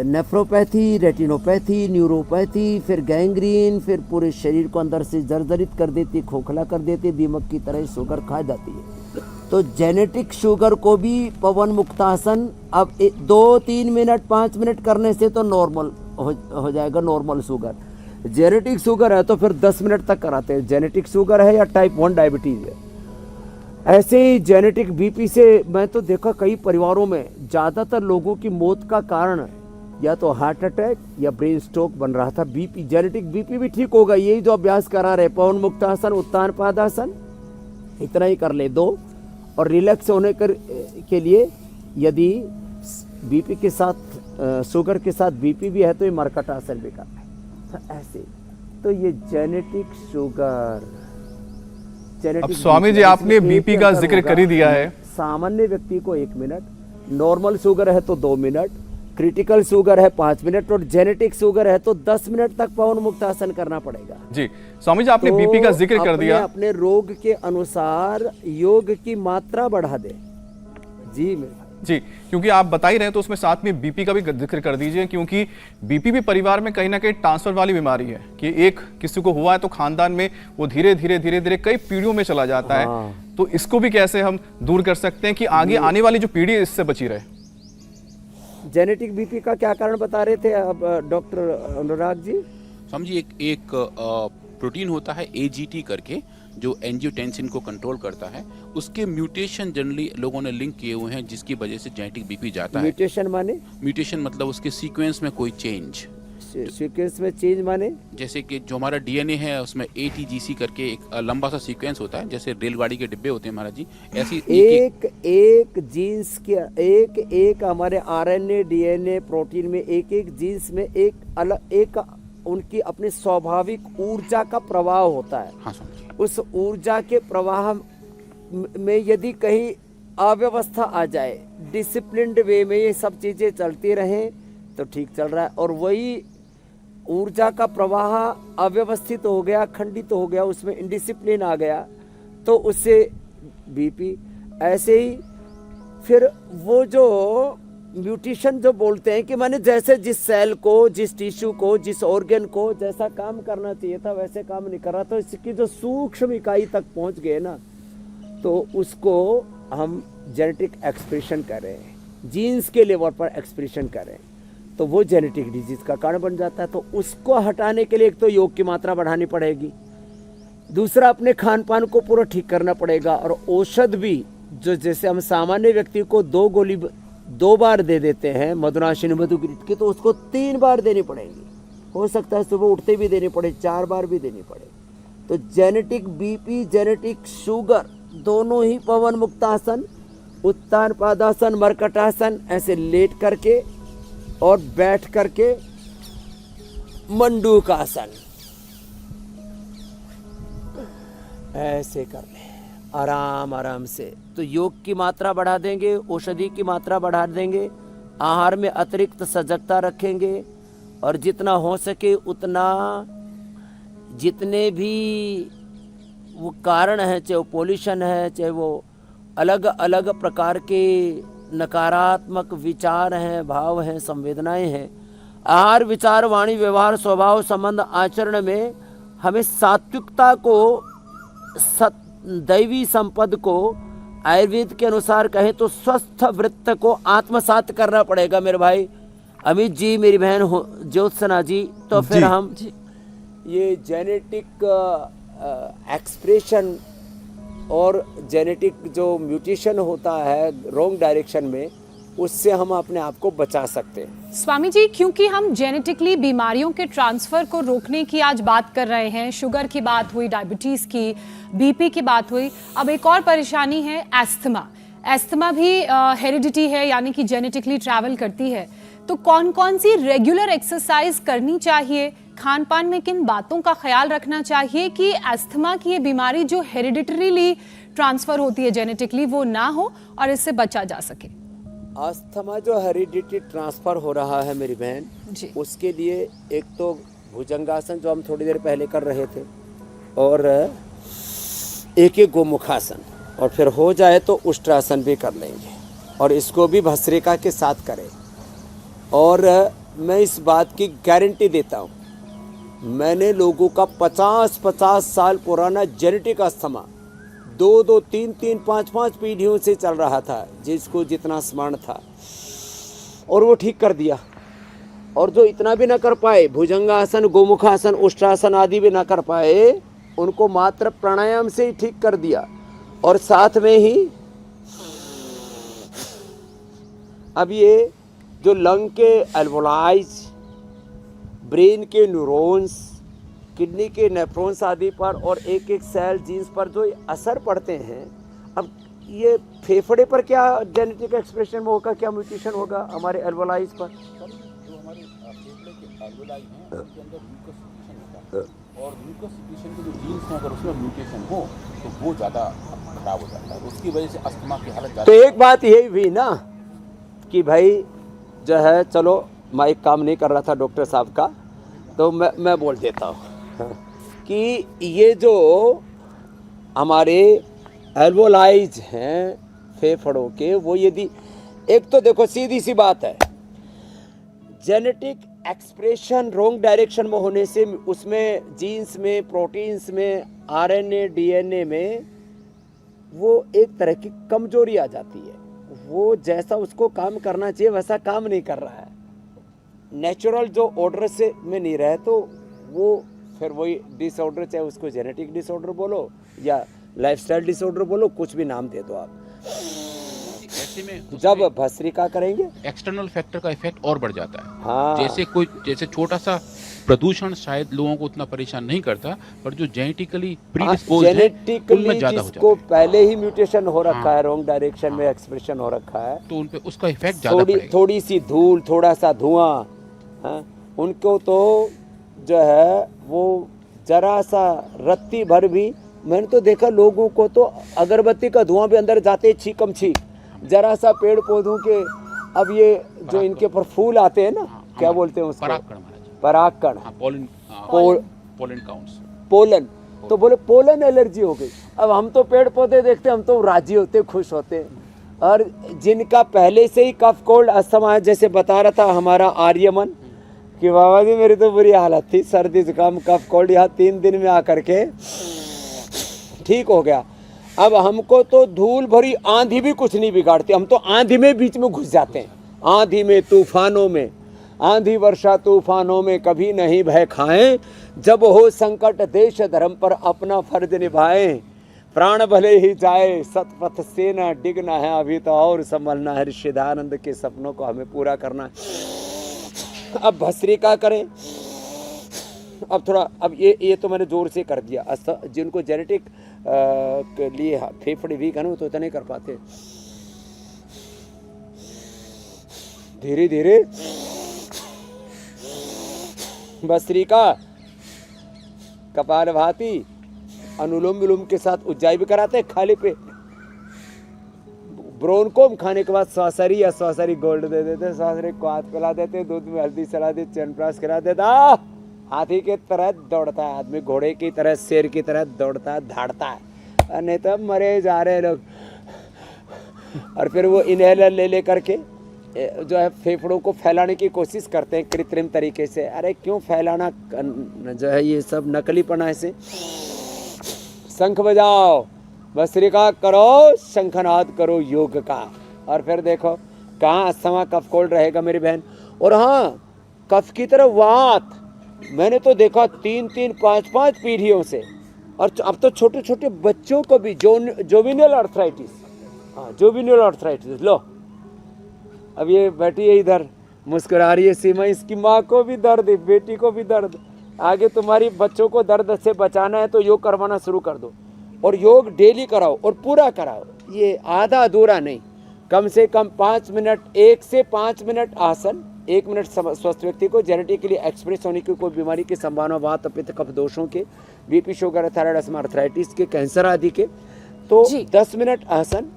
C: नेफ्रोपैथी, रेटिनोपैथी, न्यूरोपैथी, फिर गैंग्रीन, फिर पूरे शरीर को अंदर से जर्जरित कर देती, खोखला कर देती, दीमक की तरह शुगर खा जाती है। तो जेनेटिक शुगर को भी पवन मुक्तासन अब 2-3 मिनट 5 मिनट करने से तो नॉर्मल हो जाएगा, नॉर्मल शुगर। जेनेटिक शुगर है तो फिर 10 मिनट तक कराते हैं, जेनेटिक शुगर है या टाइप 1 डायबिटीज़ है। ऐसे ही जेनेटिक बीपी से मैं तो देखा कई परिवारों में ज़्यादातर लोगों की मौत का कारण या तो हार्ट अटैक या ब्रेन स्ट्रोक बन रहा था। बीपी, जेनेटिक बीपी भी ठीक होगा, यही जो अभ्यास करा रहे, पवन मुक्तासन, उत्तान पादासन, इतना ही कर ले 2। और रिलैक्स होने के लिए यदि बीपी के साथ, शुगर के साथ बीपी भी है तो ये मरकटासन भी करना है। ऐसे तो ये जेनेटिक शुगर,
A: अब स्वामी जी आपने बीपी का जिक्र कर ही दिया है।
C: सामान्य व्यक्ति को 1 मिनट, नॉर्मल शुगर है तो 2 मिनट, क्रिटिकल शुगर है 5 मिनट, और जेनेटिक शुगर है तो 10 मिनट तक पवन मुक्तासन करना पड़ेगा।
A: जी स्वामी जी आपने तो बीपी का जिक्र कर दिया,
C: अपने रोग के अनुसार योग की मात्रा बढ़ा दे। जी
A: जी, क्योंकि आप बता ही रहे हैं तो उसमें साथ में बीपी का भी जिक्र कर दीजिए, क्योंकि बीपी भी परिवार में कहीं ना कहीं ट्रांसफर वाली बीमारी है कि एक किसी को हुआ है तो खानदान में वो धीरे धीरे कई पीढ़ियों में चला जाता है। तो इसको भी कैसे हम दूर कर सकते हैं कि आगे आने वाली जो पीढ़ी इससे बची रहे?
C: जेनेटिक बीपी का क्या कारण बता रहे थे अब डॉक्टर अनुराग जी?
J: समझिए एक प्रोटीन होता है AGT करके, जो एंजियोटेंसिन को कंट्रोल करता है, उसके म्यूटेशन जनरली लोगों ने लिंक किए हुए हैं, जिसकी वजह से जेनेटिक बीपी जाता है।
C: म्यूटेशन माने?
J: म्यूटेशन मतलब उसके सीक्वेंस में कोई चेंज।
C: सीक्वेंस में चेंज माने?
J: जैसे कि जो हमारा डीएनए है उसमें ATGC करके एक लंबा सा सीक्वेंस होता है, जैसे रेलगाड़ी के डिब्बे होते हैं महाराज जी, ऐसी
C: एक जीन्स के एक हमारे आरएनए, डीएनए, प्रोटीन में एक जीन्स में एक उनकी अपनी स्वाभाविक ऊर्जा का प्रवाह होता है।
J: हाँ,
C: उस ऊर्जा के प्रवाह में यदि कहीं अव्यवस्था आ जाए, डिसिप्लिन्ड वे में ये सब चीज़ें चलती रहें तो ठीक चल रहा है, और वही ऊर्जा का प्रवाह अव्यवस्थित हो गया, खंडित हो गया, उसमें इंडिसिप्लिन आ गया तो उससे बीपी। ऐसे ही फिर वो जो म्यूटेशन जो बोलते हैं कि मैंने जैसे जिस सेल को, जिस टिश्यू को, जिस ऑर्गन को जैसा काम करना चाहिए था वैसे काम नहीं कर रहा, तो इसकी जो सूक्ष्म इकाई तक पहुंच गए ना, तो उसको हम जेनेटिक एक्सप्रेशन करें, जीन्स के लेवल पर एक्सप्रेशन करें, तो वो जेनेटिक डिजीज का कारण बन जाता है। तो उसको हटाने के लिए एक तो योग की मात्रा बढ़ानी पड़ेगी, दूसरा अपने खान पान को पूरा ठीक करना पड़ेगा, और औषध भी जो जैसे हम सामान्य व्यक्ति को 2 गोली 2 बार दे देते हैं मधुनाशिनी मधुग्रीत की, तो उसको 3 बार देनी पड़ेगी। हो सकता है सुबह उठते भी देनी पड़े, 4 बार भी देनी पड़े। तो जेनेटिक बीपी, जेनेटिक शुगर, दोनों ही पवन मुक्तासन, उत्तान पादासन, मरकटासन, ऐसे लेट करके और बैठ करके मंडूकासन, ऐसे कर लें आराम आराम से। तो योग की मात्रा बढ़ा देंगे, औषधि की मात्रा बढ़ा देंगे, आहार में अतिरिक्त सजगता रखेंगे, और जितना हो सके उतना जितने भी वो कारण हैं, चाहे वो पोल्यूशन है, चाहे वो अलग अलग प्रकार के नकारात्मक विचार हैं, भाव हैं, संवेदनाएं हैं, आहार, विचार, वाणी, व्यवहार, स्वभाव, संबंध, आचरण में हमें सात्विकता को, दैवी संपद को, आयुर्वेद के अनुसार कहें तो स्वस्थ वृत्त को आत्मसात करना पड़ेगा मेरे भाई अमित जी, मेरी बहन ज्योत्सना जी। तो फिर हम ये जेनेटिक एक्सप्रेशन और जेनेटिक जो म्यूटेशन होता है रॉन्ग डायरेक्शन में, उससे हम अपने आप को बचा सकते हैं।
B: स्वामी जी, क्योंकि हम जेनेटिकली बीमारियों के ट्रांसफर को रोकने की आज बात कर रहे हैं, शुगर की बात हुई, डायबिटीज की, बीपी की बात हुई, अब एक और परेशानी है एस्थमा। एस्थमा भी हेरिडिटी है, यानी कि जेनेटिकली ट्रैवल करती है। तो कौन कौन सी रेगुलर एक्सरसाइज करनी चाहिए, खान पान में किन बातों का ख्याल रखना चाहिए कि एस्थमा की ये बीमारी जो हेरिडिटरीली ट्रांसफर होती है जेनेटिकली, वो ना हो और इससे बचा जा सके?
C: अस्थमा जो हेरिडिटी ट्रांसफर हो रहा है मेरी बहन
B: जी,
C: उसके लिए एक तो भुजंगासन जो हम थोड़ी देर पहले कर रहे थे, और एक गोमुखासन, और फिर हो जाए तो उष्ट्रासन भी कर लेंगे, और इसको भी भस्त्रिका के साथ करें। और मैं इस बात की गारंटी देता हूँ, मैंने लोगों का 50-50 साल पुराना जेनेटिक अस्थमा 2-2, 3-3, 5-5 पीढ़ियों से चल रहा था, जिसको जितना स्मरण था, और वो ठीक कर दिया। और जो इतना भी ना कर पाए, भुजंगासन, गोमुखासन, उष्ट्रासन आदि भी ना कर पाए, उनको मात्र प्राणायाम से ही ठीक कर दिया। और साथ में ही अब ये जो लंग के एल्वोलाइज, ब्रेन के न्यूरॉन्स, किडनी के नेफ्रॉन्स आदि पर और एक एक सेल जीन्स पर जो असर पड़ते हैं, अब ये फेफड़े पर क्या जेनेटिक एक्सप्रेशन में होगा, क्या म्यूटेशन होगा हमारे एल्वोलाइज पर?
J: जो हमारे फेफड़े के एल्वोलाई हैं उनके अंदर म्यूकस सिक्रीशन होता है, और म्यूकस सिक्रीशन के जो जीन्स हैं अगर उसमें म्यूटेशन हो तो वो ज़्यादा खराब हो जाता है, उसकी वजह से अस्थमा की हालत
C: तो एक बात यही हुई ना कि भाई जो है, चलो माइक काम नहीं कर रहा था डॉक्टर साहब का, तो मैं बोल देता हूँ कि ये जो हमारे एल्वोलाइज हैं फेफड़ों के, वो यदि एक तो देखो सीधी सी बात है, जेनेटिक एक्सप्रेशन रॉन्ग डायरेक्शन में होने से उसमें जीन्स में, प्रोटीन्स में, आरएनए, डीएनए में वो एक तरह की कमजोरी आ जाती है। वो जैसा उसको काम करना चाहिए वैसा काम नहीं कर रहा है, नेचुरल जो ऑर्डर से में नहीं रहे, तो वो फिर वही डिसऑर्डर, चाहे उसको जेनेटिक डिसऑर्डर बोलो या लाइफस्टाइल डिसऑर्डर बोलो, कुछ भी नाम दे दो आप।
J: ऐसे में
C: जब भस्त्रिका करेंगे
J: एक्सटर्नल फैक्टर का इफेक्ट और बढ़ जाता है।
C: हाँ,
J: जैसे छोटा सा प्रदूषण शायद लोगों को उतना परेशान नहीं करता, पर जो जेनेटिकली प्रीडिस्पोज्ड है उनमें ज्यादा हो जाता
C: जिसको पहले ही म्यूटेशन हो रखा है, रॉन्ग डायरेक्शन में एक्सप्रेशन हो रखा है,
J: तो उन पे उसका इफेक्ट ज्यादा पड़ेगा।
C: थोड़ी सी धूल, थोड़ा सा धुआं, हाँ, उनको तो जो है वो जरा सा रत्ती भर भी, मैंने तो देखा लोगों को तो अगरबत्ती का धुआं भी अंदर जाते छीकम छीक, जरा सा पेड़ पौधों के, अब ये जो इनके पर फूल आते हैं ना, क्या बोलते हैं उसको, परागकण,
J: पोलन काउंट्स,
C: पोलन, तो बोले पोलन एलर्जी हो गई। अब हम तो पेड़ पौधे देखते हम तो राजी होते, खुश होते, और जिनका पहले से ही कफ कोल्ड अस्थमा है, जैसे बता रहा था हमारा आर्यमन कि बाबा जी मेरी तो बुरी हालत थी, सर्दी जुकाम कफ कोल्ड, यहाँ 3 दिन में आकर के ठीक हो गया। अब हमको तो धूल भरी आंधी भी कुछ नहीं बिगाड़ती, हम तो आंधी में बीच में घुस जाते हैं, आंधी में तूफानों में, आंधी वर्षा तूफानों में कभी नहीं भय खाएं, जब हो संकट देश धर्म पर अपना फर्ज निभाएं, प्राण भले ही जाए सतपथ से न डिगना है, अभी तो और संभलना है, ऋषिदानंद के सपनों को हमें पूरा करना है। अब भस्त्रिका करें, अब थोड़ा, अब ये तो मैंने जोर से कर दिया। जिनको जेनेटिक के लिए फेफड़े वीक है ना, तो इतना नहीं कर पाते, धीरे धीरे भस्त्रिका, कपालभाति, अनुलोम विलोम के साथ उज्जाई भी कराते हैं खाली पे। ब्रोनकोम खाने के बाद स्वासरी या स्वासरी गोल्ड दे देते, स्वासरी को हाथ पिला देते, दूध में हल्दी सला दे, च्यवनप्राश करा देता। हाथी की तरह दौड़ता है आदमी, घोड़े की तरह, शेर की तरह दौड़ता है, धाड़ता है, नहीं तो मरे जा रहे लोग। और फिर वो इनहेलर ले करके जो है फेफड़ों को फैलाने की कोशिश करते हैं कृत्रिम तरीके से। अरे क्यों फैलाना जो है, ये सब नकलीपना है। से शंख बजाओ, भस्त्रिका करो, शंखनाद करो योग का, और फिर देखो कहाँ अस्थमा कफ कोल्ड रहेगा मेरी बहन। और हाँ, कफ की तरह वात मैंने तो देखा 3-3, 5-5 पीढ़ियों से, और अब तो छोटे छोटे बच्चों को भी जोविनल आर्थराइटिस, हाँ जोविनल आर्थराइटिस। लो अब ये बैठी है इधर मुस्कुरा रही है सीमा, इसकी माँ को भी दर्द है, बेटी को भी दर्द। आगे तुम्हारी बच्चों को दर्द से बचाना है तो योग करवाना शुरू कर दो, और योग डेली कराओ और पूरा कराओ, ये आधा अधूरा नहीं, कम से कम 5 मिनट, 1 से 5 मिनट आसन, 1 मिनट स्वस्थ व्यक्ति को जेनेटिकली एक्सप्रेस होने की कोई बीमारी की संभावना, वात पित्त कफ दोषों के, BP sugar thyroid asthma arthritis के, कैंसर आदि के, तो 10 मिनट आसन,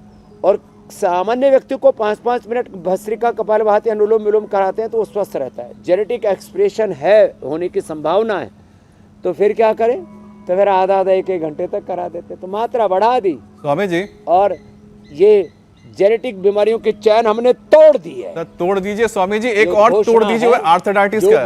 C: और सामान्य व्यक्ति को 5-5 मिनट भस्त्रिका कपालभाति अनुलोम विलोम कराते हैं तो वो स्वस्थ रहता है। जेनेटिक एक्सप्रेशन है होने की संभावना है तो फिर क्या करें, तो फिर आधा 1-1 घंटे तक करा देते, तो मात्रा बढ़ा दी
A: स्वामी जी।
C: और ये जेनेटिक बीमारियों की चैन हमने तोड़ दी है।
A: तो तोड़ दीजिए स्वामी जी, एक और तोड़ दीजिए, आर्थराइटिस का,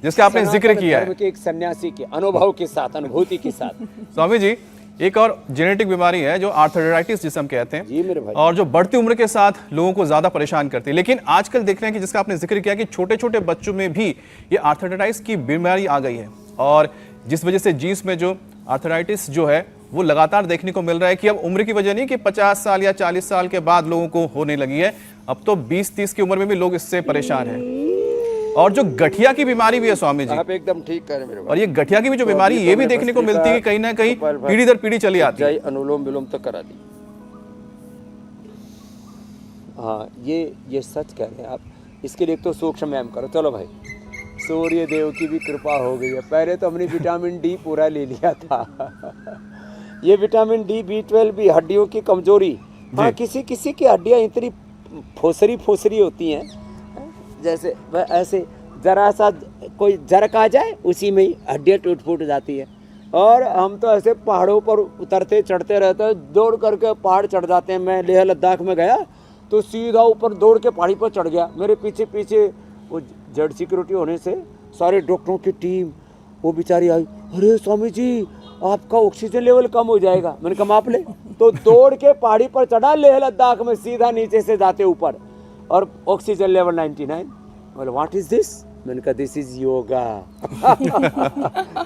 A: जिसका आपने जिक्र किया है,
C: एक सन्यासी के अनुभव के साथ, अनुभूति के साथ।
A: स्वामी जी, एक और जेनेटिक बीमारी है जो आर्थराइटिस जिसे हम कहते हैं,
C: जी मेरे भाई,
A: और जो बढ़ती उम्र के साथ लोगों को ज्यादा परेशान करती है। लेकिन आजकल देख रहे हैं कि जिसका आपने जिक्र किया कि छोटे छोटे बच्चों में भी ये आर्थराइटिस की बीमारी आ गई है, और जिस वजह से जीन्स में जो आर्थराइटिस जो है वो लगातार देखने को मिल रहा है कि अब उम्र की वजह नहीं कि 50 साल या 40 साल के बाद लोगों को होने लगी है, अब तो 20-30 की उम्र में भी लोग इससे परेशान हैं। और जो गठिया की बीमारी भी है स्वामी जी,
C: आप एकदम ठीक कह रहे मेरे भाई,
A: और ये गठिया की भी जो बीमारी ये भी देखने को मिलती है कि कहीं ना कहीं पीढ़ी दर पीढ़ी चली आती है।
C: अनुलोम विलोम तक करा दी। हाँ ये सच कह रहे हैं आप। इसके लिए तो सूक्ष्म व्यायाम करो। चलो भाई, सूर्य देव की भी कृपा हो गई है। पहले तो हमने विटामिन डी पूरा ले लिया था। ये विटामिन डी, B12 भी, हड्डियों की कमजोरी। हाँ, किसी किसी की हड्डियाँ इतनी फोसरी होती हैं, जैसे ऐसे जरा सा कोई जरक आ जाए उसी में ही हड्डियाँ टूट फूट जाती है। और हम तो ऐसे पहाड़ों पर उतरते चढ़ते रहते हैं, दौड़ करके पहाड़ चढ़ जाते हैं। मैं लेह लद्दाख में गया तो सीधा ऊपर दौड़ के पहाड़ी पर चढ़ गया। मेरे पीछे पीछे वो जेड सिक्योरिटी होने से सारे डॉक्टरों की टीम, वो बेचारी आई, अरे स्वामी जी आपका ऑक्सीजन लेवल कम हो जाएगा। मैंने कहा माप ले। तो दौड़ के पहाड़ी पर चढ़ा लेह लद्दाख में, सीधा नीचे से जाते ऊपर, और ऑक्सीजन लेवल 99। बोले व्हाट इज दिस? मैंने कहा दिस इज योगा।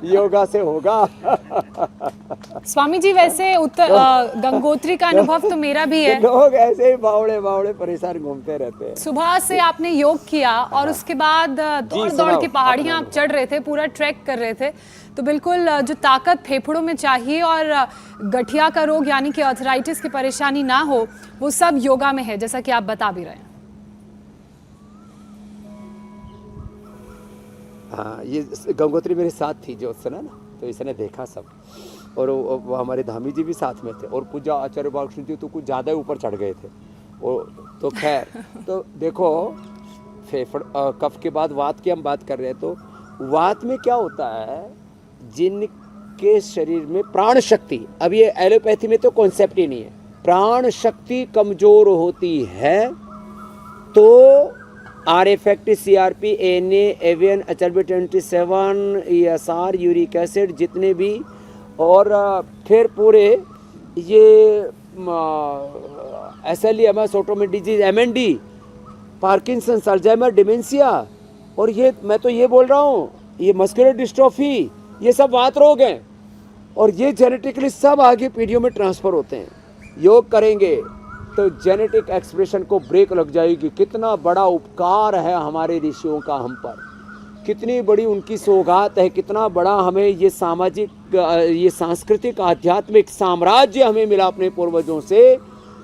C: योगा से होगा।
B: स्वामी जी वैसे गंगोत्री का अनुभव तो मेरा भी है।
C: लोग ऐसे ही बावड़े परेशान घूमते रहते हैं।
B: सुबह से आपने योग किया और उसके बाद दौड़ के पहाड़ियां आप चढ़ रहे थे, पूरा ट्रैक कर रहे थे, तो बिल्कुल जो ताकत फेफड़ों में चाहिए और गठिया का रोग यानी कि आर्थराइटिस की परेशानी ना हो, वो सब योगा में है, जैसा कि आप बता भी रहे हैं।
C: हाँ, ये गंगोत्री मेरे साथ थी जो सुना ना, तो इसने देखा सब। और वो हमारे धामी जी भी साथ में थे, और पूजा आचार्य बालकृष्ण जी तो कुछ ज़्यादा ही ऊपर चढ़ गए थे। और तो खैर, तो देखो कफ के बाद वात की हम बात कर रहे हैं, तो वात में क्या होता है, जिनके शरीर में प्राण शक्ति, अब ये एलोपैथी में तो कॉन्सेप्ट ही नहीं है, प्राण शक्ति कमजोर होती है तो are effect, CRP, ANA, avian, HLB27, ESR, uric acid जितने भी, और फिर पूरे ये SLE, automatic disease, MND, Parkinson, Alzheimer, dementia, और ये मैं तो ये बोल रहा हूँ, ये मस्कुलर डिस्ट्रोफी, ये सब वात रोग हैं और ये जेनेटिकली सब आगे पीढ़ियों में ट्रांसफ़र होते हैं। योग करेंगे तो जेनेटिक एक्सप्रेशन को ब्रेक लग जाएगी। कितना बड़ा उपकार है हमारे ऋषियों का हम पर, कितनी बड़ी उनकी सौगात है, कितना बड़ा हमें ये सामाजिक, ये सांस्कृतिक, आध्यात्मिक साम्राज्य हमें मिला अपने पूर्वजों से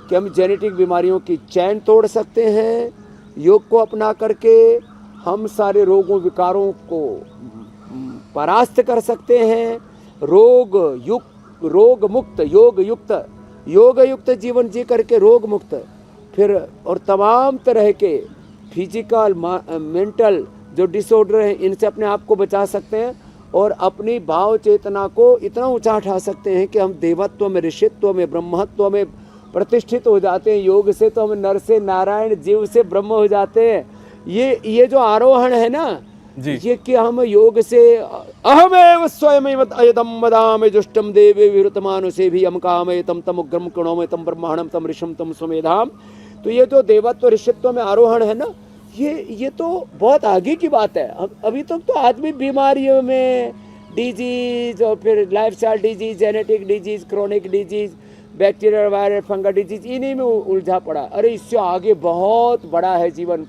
C: कि हम जेनेटिक बीमारियों की चैन तोड़ सकते हैं। योग को अपना करके हम सारे रोगों विकारों को परास्त कर सकते हैं। रोग मुक्त, योग युक्त जीवन जी करके रोग मुक्त, फिर और तमाम तरह के फिजिकल मेंटल जो डिसऑर्डर हैं इनसे अपने आप को बचा सकते हैं और अपनी भाव चेतना को इतना ऊंचा उठा सकते हैं कि हम देवत्व में, ऋषित्व में, ब्रह्मत्व में प्रतिष्ठित हो जाते हैं। योग से तो हम नर से नारायण, जीव से ब्रह्म हो जाते हैं। ये जो आरोहण है ना
A: जी,
C: ये कि हम योग से अहमेव स्वयमेव अयदम वदामि जुष्टम देवे विरुतमानुषे भी हम कामये तम तम उग्रम कणोमय तम ब्रह्मांडम तम ऋषम तम स्वमेधाम। तो ये जो देवत्व ऋषित्व में आरोहण है ना, ये तो बहुत आगे की बात है। अभी तक तो आदमी बीमारियों में, डिजीज और फिर lifestyle disease, genetic disease, chronic disease, bacterial, viral, fungal disease, इन्हीं में उलझा पड़ा। अरे इससे आगे बहुत बड़ा है जीवन,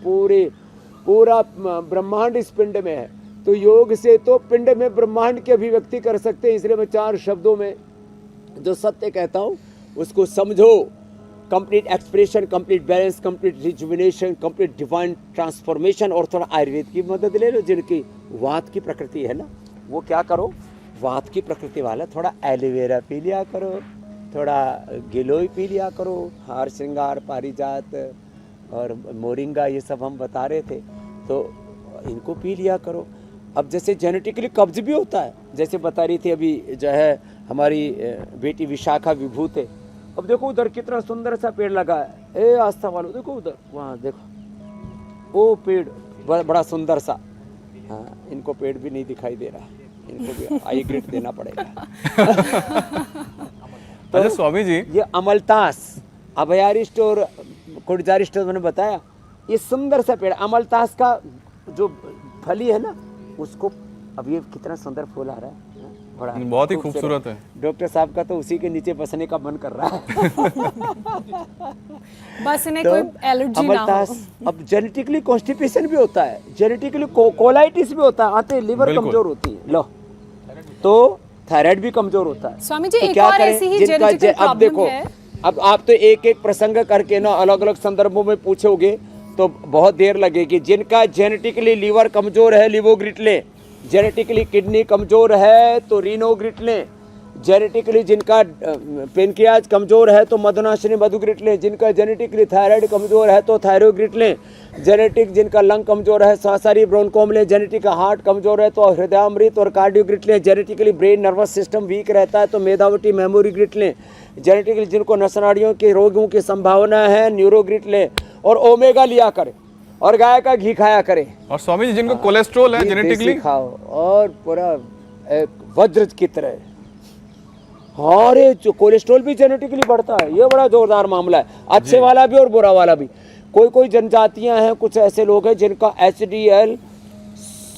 C: पूरा ब्रह्मांड इस पिंड में है। तो योग से तो पिंड में ब्रह्मांड की अभिव्यक्ति कर सकते हैं। इसलिए मैं 4 शब्दों में जो सत्य कहता हूँ उसको समझो। Complete expression, complete balance, complete rejuvenation, complete divine transformation. और थोड़ा आयुर्वेद की मदद ले लो, जिनकी वात की प्रकृति है ना, वो क्या करो, वात की प्रकृति वाला थोड़ा एलोवेरा पी लिया करो, थोड़ा गिलोय पी लिया करो, हार श्रृंगार, पारिजात और मोरिंगा, ये सब हम बता रहे थे, तो इनको पी लिया करो। अब जैसे जेनेटिकली कब्ज भी होता है, जैसे बता रही थी अभी जो है हमारी बेटी विशाखा विभूते। अब देखो उधर कितना सुंदर सा पेड़ लगा है, ए आस्था वालों देखो उधर, वहाँ देखो वो पेड़ बड़ा सुंदर सा। हाँ, इनको पेड़ भी नहीं दिखाई दे रहा, इनको भी आई ग्रेड देना पड़ेगा। तो
A: अच्छा स्वामी जी,
C: ये अमलतास, अभयारिष्ट और कुटजारिष्ट मैंने बताया, ये सुंदर सा पेड़ अमलतास का जो फली है ना, उसको अब ये कितना सुंदर फूल आ रहा है, बड़ा
A: बहुत ही खूबसूरत है।
C: डॉक्टर साहब का तो उसी के नीचे बसने का मन कर रहा है।
B: बस इन्हें
C: तो
B: कोई एलर्जी ना हो।
C: अब जेनेटिकली कॉन्स्टिपेशन भी होता है, जेनेटिकली कोलाइटिस भी होता है, आते लिवर कमजोर होती है, लो तो थायराइड भी कमजोर होता है।
B: स्वामी जी,
C: तो
B: एक
C: क्या
B: और
C: करें?
B: ऐसी ही
C: जिनका
B: जेनेटिकल
C: अब देखो,
B: प्रॉब्लम है।
C: अब आप तो एक एक प्रसंग करके ना अलग अलग संदर्भों में पूछोगे तो बहुत देर लगेगी। जिनका जेनेटिकली लीवर कमजोर है लिवोग्रिट लें, जेनेटिकली किडनी कमजोर है तो रीनोग्रिट लें, जेनेटिकली जिनका पेनक्रियाज कमजोर है तो मधुनाशिनी मधुग्रिट लें, जिनका जेनेटिकली थायराइड कमजोर है तो थायरोग्रिट लें, जेनेटिक जिनका लंग कमजोर है सांसारी ब्रोनकोम लें, जेनेटिक हार्ट कमजोर है तो हृदयामृत और कार्डियोग्रिट लें, genetically brain nervous system weak रहता है तो मेधावटी मेमोरी ग्रिट लें, जेनेटिकली जिनको नसनाड़ियों के रोगों की संभावना है न्यूरोग्रिट लें, और ओमेगा लिया करें और गाय का घी खाया करें।
A: और स्वामी जी जिनको कोलेस्ट्रॉल है जेनेटिकली
C: खाओ और पूरा एक वज्र की तरह। अरे जो कोलेस्ट्रॉल भी जेनेटिकली बढ़ता है, ये बड़ा जोरदार मामला है, अच्छे वाला भी और बुरा वाला भी। कोई जनजातियां हैं, कुछ ऐसे लोग हैं जिनका HDL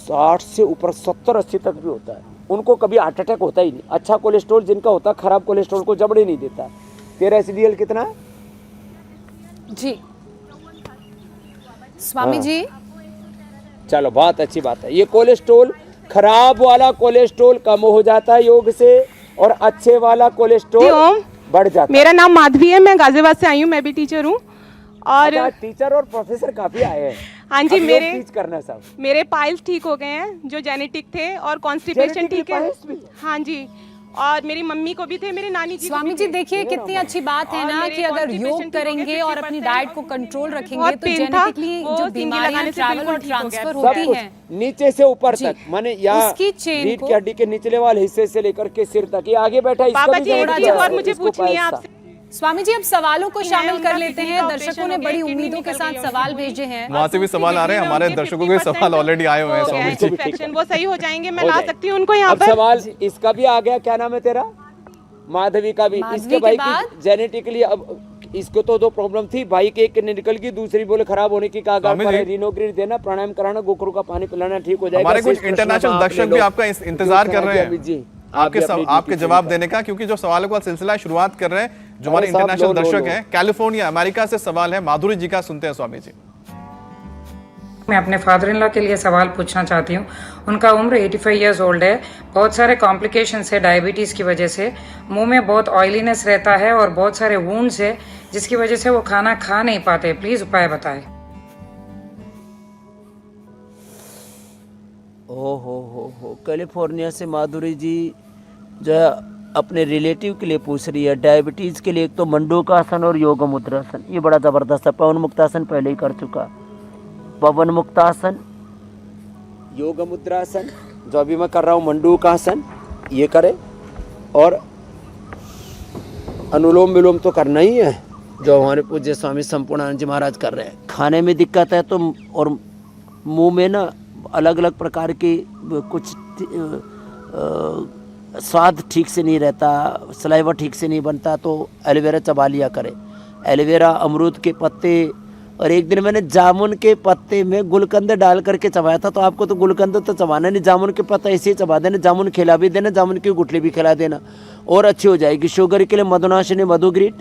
C: 60 से ऊपर 70-80 तक भी होता है, उनको कभी हार्ट अटैक होता ही नहीं। अच्छा कोलेस्ट्रॉल जिनका होता है, खराब कोलेस्ट्रॉल को जबड़े नहीं देता। तेरा HDL कितना है?
B: जी स्वामी जी,
C: चलो बहुत अच्छी बात है। ये कोलेस्ट्रॉल, खराब वाला कोलेस्ट्रॉल कम हो जाता है योग से और अच्छे वाला कोलेस्ट्रॉल बढ़ जाता है।
K: मेरा नाम माधवी है, मैं गाजियाबाद से आई हूँ, मैं भी टीचर हूँ। और
C: टीचर और प्रोफेसर काफी आए हैं।
K: हाँ जी, मेरे
C: टीच करना सब,
K: मेरे पाइल्स ठीक हो गए हैं जो जेनेटिक थे, और कॉन्स्टिपेशन ठीक है। हाँ जी, और मेरी मम्मी को भी थे, मेरी नानी जी।
B: स्वामी जी देखिए कितनी अच्छी बात है ना कि अगर योग करेंगे और अपनी डाइट को कंट्रोल रखेंगे तो जेनेटिकली जो बीमारियां ट्रैवल और ट्रांसफर होती हैं
C: नीचे से ऊपर तक, माने यहाँ रीढ़ की हड्डी के निचले वाले हिस्से से लेकर के सिर तक, ये आगे बैठा
K: बाबा जी एक चीज और मुझे पूछनी है आपसे।
B: स्वामी जी अब सवालों को
K: कि
B: शामिल
K: उनका
B: कर लेते
K: किडनी
B: हैं।
K: का
B: दर्शकों
K: ऑपरेशन
B: ने
K: हो गया,
B: बड़ी
K: किडनी
B: उम्मीदों के
K: निकल
B: साथ
K: गई
B: सवाल
K: उनकी।
B: भेजे हैं।
A: वहां से भी सवाल आ रहे हैं, हमारे दर्शकों के सवाल ऑलरेडी आए हुए हैं स्वामी जी।
K: इन्फेक्शन वो सही हो जाएंगे, मैं
C: हो
K: ला
C: जाएंगे।
K: सकती हूँ उनको यहाँ
C: अब
K: पर।
C: सवाल इसका भी आ गया, क्या नाम है तेरा? माधवी का भी।
B: माधवी
C: इसके
B: के
C: भाई
B: बाद?
C: की जेनेटिकली अब इसको तो दो प्रॉब्लम थी, भाई के एक किडनी निकल गई, दूसरी बोले खराब होने की कागार
A: स्वामी
C: पर है,
A: जी।
C: रिनोग्रिड देना, प्राणायाम कराना, गोखरू का पानी पिलाना, ठीक हो जाएगा।
A: हमारे कुछ
C: शेष प्रश्नों
A: इंटरनेशनल
C: का आप
A: दर्शक
C: ले
A: भी
C: लो।
A: आपका इंतजार कर रहे
C: अमित जी,
A: हैं
C: आप भी अपनी
A: आपके
C: ड्यूटी
A: जवाब
C: पूरी
A: देने का, क्योंकि जो सवालों का सिलसिला है, शुरुआत कर रहे हैं जो हमारे
C: अरे साहब,
A: इंटरनेशनल
C: लो,
A: दर्शक
C: लो।
A: हैं। कैलिफोर्निया अमेरिका से सवाल है, माधुरी जी का सुनते हैं स्वामी जी।
L: मैं अपने फादर इन लॉ के लिए सवाल पूछना चाहती हूँ। उनका उम्र 85 ईयर्स ओल्ड है। बहुत सारे कॉम्प्लिकेशंस है डायबिटीज़ की वजह से। मुंह में बहुत ऑयलीनेस रहता है और बहुत सारे वुंड्स है, जिसकी वजह से वो खाना खा नहीं पाते। प्लीज़ उपाय बताएं।
C: हो कैलिफोर्निया से माधुरी जी जो है अपने रिलेटिव के लिए पूछ रही है। डायबिटीज़ के लिए एक तो मंडूकासन और योग मुद्रासन, ये बड़ा ज़बरदस्त है। पवन मुक्तासन पहले ही कर चुका। पवन मुक्तासन, योग मुद्रासन, जो अभी मैं कर रहा हूँ मंडूकासन, ये करे, और अनुलोम विलोम तो करना ही है जो हमारे पूज्य स्वामी संपूर्णानंद जी महाराज कर रहे हैं। खाने में दिक्कत है तो, और मुंह में ना अलग अलग प्रकार के कुछ स्वाद ठीक से नहीं रहता, सलाइवा ठीक से नहीं बनता, तो एलोवेरा चबा लिया करे। एलोवेरा, अमरूद के पत्ते, और एक दिन मैंने जामुन के पत्ते में गुलकंद डाल करके चबाया था। तो आपको तो गुलकंद तो चबाना नहीं, जामुन के पत्ता ऐसे ही चबा देना, जामुन खिला भी देना, जामुन की गुठली भी खिला देना और अच्छी हो जाएगी। शुगर के लिए मधुनाशिनी मधुग्रीट,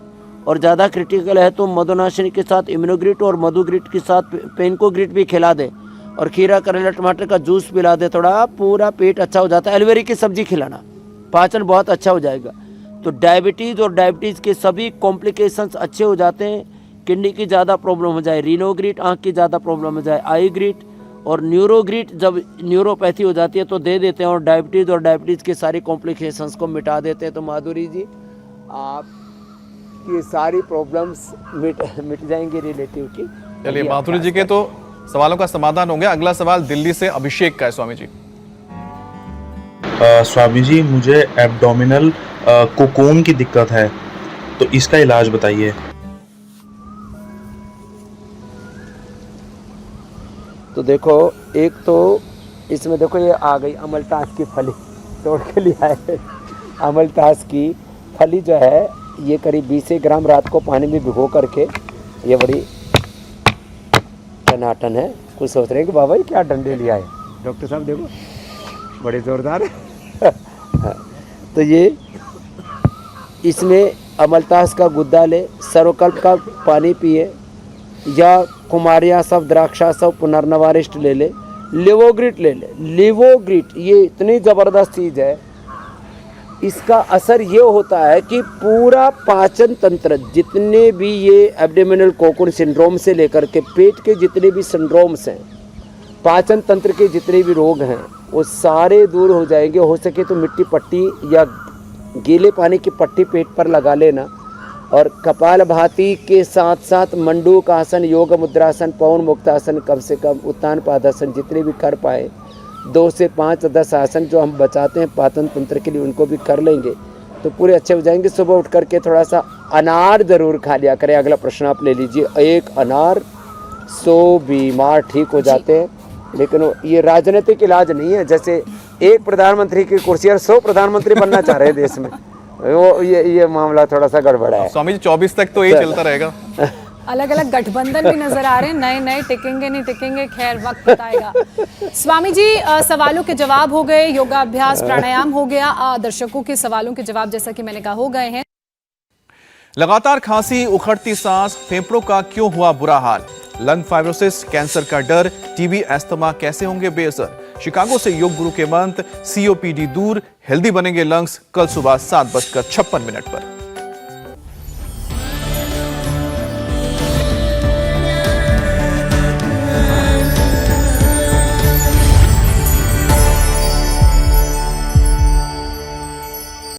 C: और ज़्यादा क्रिटिकल है तो मधुनाशिनी के साथ इम्यूनोग्रीट और मधुग्रीट के साथ पेनकोग्रीट भी खिला दे, और खीरा करेला टमाटर का जूस पिला दे, थोड़ा पूरा पेट अच्छा हो जाता है। एलोवेरा की सब्जी खिलाना, पाचन बहुत अच्छा हो जाएगा। तो डायबिटीज़ और डायबिटीज़ के सभी कॉम्प्लिकेशंस अच्छे हो जाते हैं। किडनी की ज़्यादा प्रॉब्लम हो जाए, रीनोग्रीट, आँख की ज़्यादा प्रॉब्लम हो जाए, आईग्रीट और न्यूरोग्रीट जब न्यूरोपैथी हो जाती है तो दे देते हैं, और डायबिटीज़ और डायबिटीज़ के सारी कॉम्प्लिकेशंस को मिटा देते हैं। तो माधुरी जी, आप ये सारी प्रॉब्लम्स मिट जाएंगी रिलेटिव की।
A: चलिए, माधुरी जी के तो सवालों का समाधान हो गया। अगला सवाल दिल्ली से अभिषेक का है स्वामी जी।
M: स्वामी जी, मुझे एब्डोमिनल कोकोन की दिक्कत है, तो इसका इलाज बताइए।
C: तो देखो, एक तो इसमें देखो ये आ गई अमलतास की फली, तोड़ के लिया है। अमलतास की फली जो है ये करीब 20 ग्राम रात को पानी में भिगो करके, ये बड़ी टनाटन है। कुछ सोच रहे हैं कि बाबा ये क्या डंडे लिया है, डॉक्टर साहब देखो बड़े ज़ोरदार है। तो ये इसमें अमलतास का गुद्दा ले, सर्वकल्प का पानी पिए, या कुमारिया सब, द्राक्षा सब, पुनर्नवारिष्ट ले ले, लिवोग्रिट ले ले। लिवोग्रिट ये इतनी ज़बरदस्त चीज़ है, इसका असर ये होता है कि पूरा पाचन तंत्र, जितने भी ये एब्डोमिनल कोकून सिंड्रोम से लेकर के पेट के जितने भी सिंड्रोम्स हैं, पाचन तंत्र के जितने भी रोग हैं, वो सारे दूर हो जाएंगे। हो सके तो मिट्टी पट्टी या गीले पानी की पट्टी पेट पर लगा लेना, और कपालभाति के साथ साथ मंडूक आसन, योग मुद्रासन, पवन मुक्तासन, कम से कम उत्तान पादासन जितने भी कर पाए, 2 से 5 10 आसन जो हम बचाते हैं पाचन तंत्र के लिए, उनको भी कर लेंगे तो पूरे अच्छे हो जाएंगे। सुबह उठ करके थोड़ा सा अनार ज़रूर खा लिया करें। अगला प्रश्न आप ले लीजिए। एक अनार 100 बीमार ठीक हो जाते हैं, लेकिन ये राजनीतिक इलाज नहीं है। जैसे एक प्रधानमंत्री की कुर्सी और 100 प्रधानमंत्री बनना चाह रहे हैं देश में, वो ये मामला थोड़ा सा गड़बड़ा है।
A: स्वामी जी 24 तक तो यही चलता रहेगा।
B: अलग अलग गठबंधन भी नजर आ रहे हैं, नए नए टिकेंगे नहीं टिकेंगे, खैर वक्त बताएगा। स्वामी जी, सवालों के जवाब हो गए, योगाभ्यास प्राणायाम हो गया, दर्शकों के सवालों के जवाब जैसा कि मैंने कहा हो गए हैं।
A: लगातार खांसी, उखड़ती सांस, फेफड़ों का क्यों हुआ बुरा हाल? लंग फाइब्रोसिस, कैंसर का डर, टीबी, अस्थमा कैसे होंगे बेअसर? शिकागो से योग गुरु के मंत्र, COPD दूर, हेल्दी बनेंगे लंग्स। कल सुबह 7:56 पर